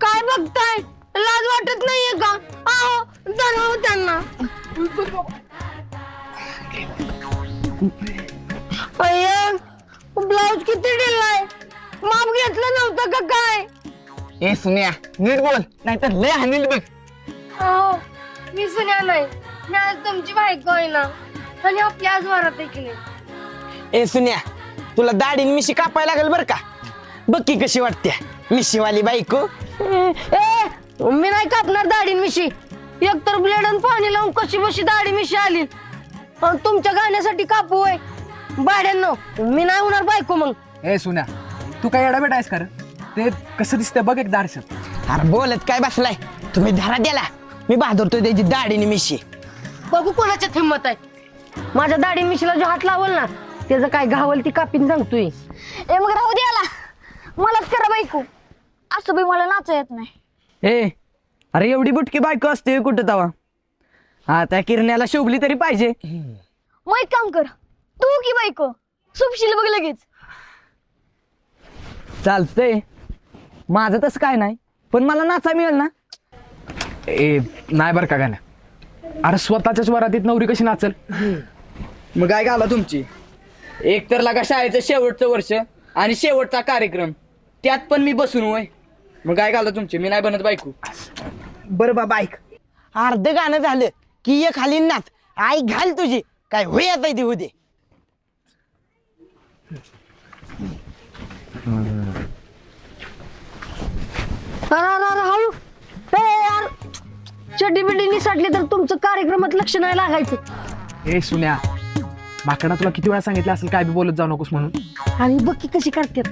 काय बघताय? लाज वाटत नाहीये का? आहो जाणव त्यांना. अय्या ब्लाऊज किती दिलाय? माप घेतलं नव्हतं का काय? ए सुन्या नीट बोल नाहीतर लय हानील बघ. अहो मी सुन्या नाही, मी आज तुमची बायको आहे ना, आणि आपली आज वरात आहे की नाही. ए सुन्या तुला दाढी मिशी कापाय लागेल बर का. बघ की कशी वाटते मिशीवाली बायको. मी नाही कापणार दाढी मिशी. एकतर ब्लेड आणि पाणी लावून कशी बशी दाढी मिशी आली. तुमच्या गाण्यासाठी कापू होय भाड्यांनो, मी नाही होणार बायको मग. ए सुन्या तू काय एडा बेटा आहेस का रे? ते कसं दिसतंय बघ एकदा आरशात. अरे बोलत काय बसलाय तुम्ही धरा द्याला. मी बहादुरतोय त्याची दाढीने मिशी. बघू कोणाच्यात हिंमत आहे. माझ्या दाढी मिशीला जो हात लावल ना त्याचं काय घावल ती कापीन सांगतोय. मग राहू द्याला, मलाच करा बायको. असं बी मला नाचा येत नाही. ए अरे एवढी बुटकी बायको असते कुठं तवा. हा त्या किरण्याला शोभली तरी पाहिजे. मग एक काम कर, तू की बायको सुपशील बघ लगेच. चालतंय माझं तसं काय नाही, पण मला नाचा मिळेल ना. ए नाही बरं का गाण्या. अरे स्वतःच्याच वरातीत नवरी कशी नाचल? मग काय घाला तुमची. एक तर लागा शाळेचं शेवटचं वर्ष आणि शेवटचा कार्यक्रम, त्यात पण मी बसून होय. मग काय घाला तुमची, मी नाही बनत बायको. बरं बाबा ऐक, अर्ध गाणं झालं की एक खाली नाच. आई घाल तुझी काय होय आता देऊ दे. हळू यार, चड्डी बिड्डी निसाटली तर तुमचं कार्यक्रमात लक्ष नाही लागायचं. ए सुन्या माकडा तुला किती वेळा सांगितलं असेल काय बी बोलत जाऊ नकोस म्हणून. आणि बघ की कशी करतात.